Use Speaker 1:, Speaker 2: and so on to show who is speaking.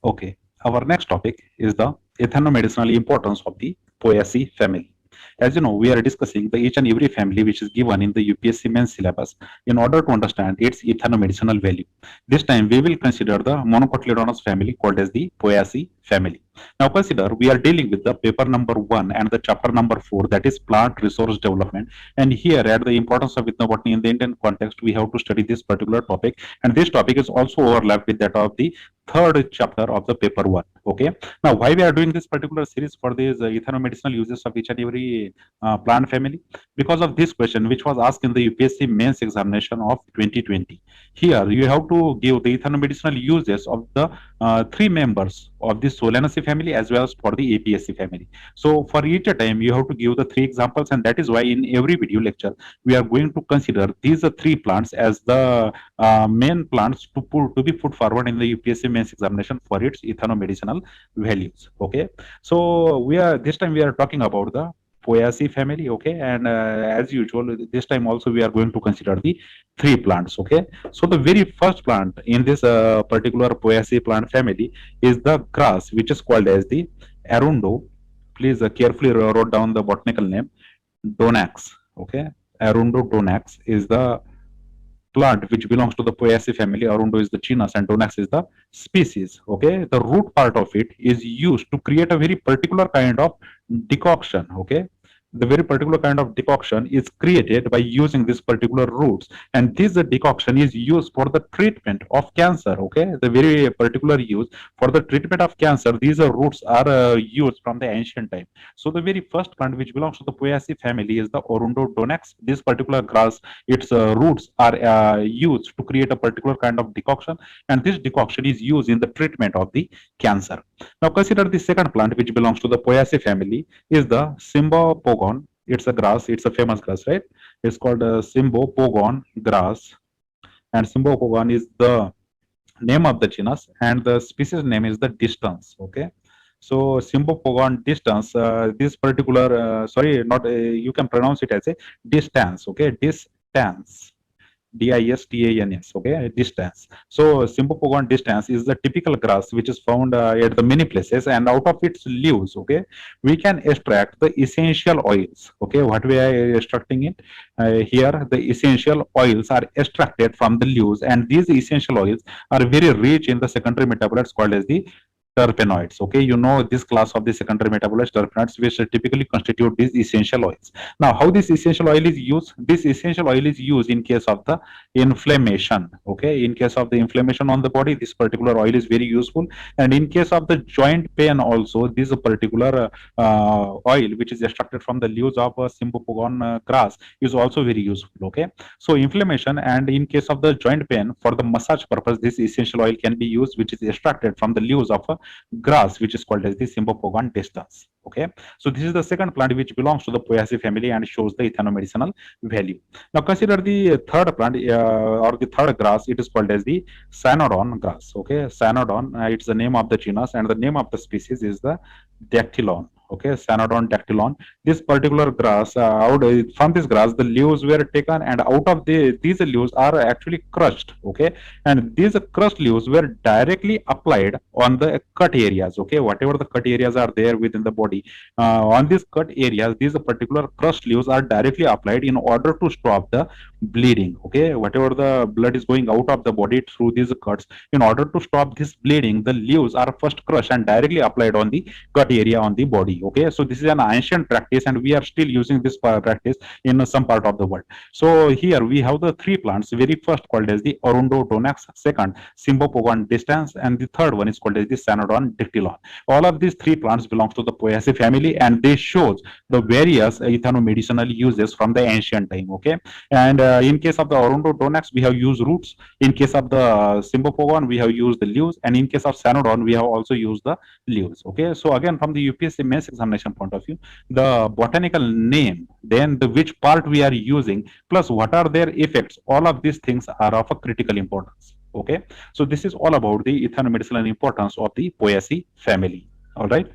Speaker 1: Okay, our next topic is the ethnomedicinal importance of the Poaceae family. As you know, we are discussing the each and every family which is given in the UPSC main syllabus in order to understand its ethnomedicinal value. This time we will consider the monocotyledonous family called as the Poaceae family. Now consider we are dealing with the paper number 1 and the chapter number 4, that is plant resource development, and here at the importance of ethnobotany in the Indian context we have to study this particular topic, and this topic is also overlapped with that of the third chapter of the paper 1. Okay, now why we are doing this particular series for these ethnomedicinal uses of each and every plant family? Because of this question which was asked in the UPSC mains examination of 2020. Here you have to give the ethnomedicinal uses of the three members of the Solanaceae family as well as for the APSC family. So for each time you have to give the three examples, and that is why in every video lecture we are going to consider these three plants as the main plants to be put forward in the UPSC mains examination for its ethnomedicinal values. Okay, so we are this time we are talking about the Poaceae family. Okay, and as usual this time also we are going to consider the three plants. Okay, so the very first plant in this particular Poaceae plant family is the grass which is called as the arundo. Please carefully wrote down the botanical name, Donax. Okay, arundo donax is the plant which belongs to the Poaceae family. Arundo is the genus and Donax is the species. Okay, the root part of it is used to create a very particular kind of decoction. Okay, the very particular kind of decoction is created by using this particular roots, and this decoction is used for the treatment of cancer. Okay, the very particular use for the treatment of cancer. These roots are used from the ancient time. So the very first plant which belongs to the Poaceae family is the Arundo donax. This particular grass, its roots are used to create a particular kind of decoction, and this decoction is used in the treatment of the cancer. Now consider the second plant which belongs to the Poaceae family is the Symbopogon. It's a grass, it's a famous grass, right? It's called Symbopogon grass, and Symbopogon is the name of the genus, and the species name is the distance. Okay, so Symbopogon distance, this particular sorry, not you can pronounce it as a distance. Okay, distance, distans. Okay, distance. So Symbopogon distance is the typical grass which is found at the many places, and out of its leaves, okay, we can extract the essential oils. Okay, what we are extracting it here, the essential oils are extracted from the leaves, and these essential oils are very rich in the secondary metabolites called as the terpenoids. Okay, you know this class of the secondary metabolites, terpenoids, which typically constitute these essential oils. Now how this essential oil is used? This essential oil is used in case of the inflammation. Okay, in case of the inflammation on the body, this particular oil is very useful, and in case of the joint pain also, this particular oil which is extracted from the leaves of Symbopogon grass is also very useful. Okay, so inflammation, and in case of the joint pain, for the massage purpose, this essential oil can be used, which is extracted from the leaves of a grass which is called as the Symbopogon distance. Okay, so this is the second plant which belongs to the Poaceae family and shows the ethnomedicinal value. Now consider the third plant or the third grass. It is called as the Cyanodon grass. Okay, Cyanodon, it's the name of the genus, and the name of the species is the Dactylon. Okay, Cyanodon dactylon. This particular grass, from this grass, the leaves were taken, and out of these leaves are actually crushed. Okay, and these crushed leaves were directly applied on the cut areas. Okay, whatever the cut areas are there within the body, on these cut areas, these particular crushed leaves are directly applied in order to stop the bleeding. Okay, whatever the blood is going out of the body through these cuts, in order to stop this bleeding, the leaves are first crushed and directly applied on the cut area on the body. Okay, so this is an ancient practice, and we are still using this practice in some part of the world. So here we have the three plants. Very first called as the Arundo donax, second Symbopogon distance, and the third one is called as the Cyanodon dactylon. All of these three plants belongs to the Poaceae family, and they shows the various ethnomedicinal uses from the ancient time. Okay, and in case of the Arundo donax, we have used roots. In case of the Symbopogon, we have used the leaves, and in case of Cyanodon, we have also used the leaves. Okay, so again from the UPSC mains examination point of view, the botanical name, then the which part we are using, plus what are their effects, all of these things are of a critical importance. Okay, so this is all about the ethnomedicinal importance of the Poaceae family. All right.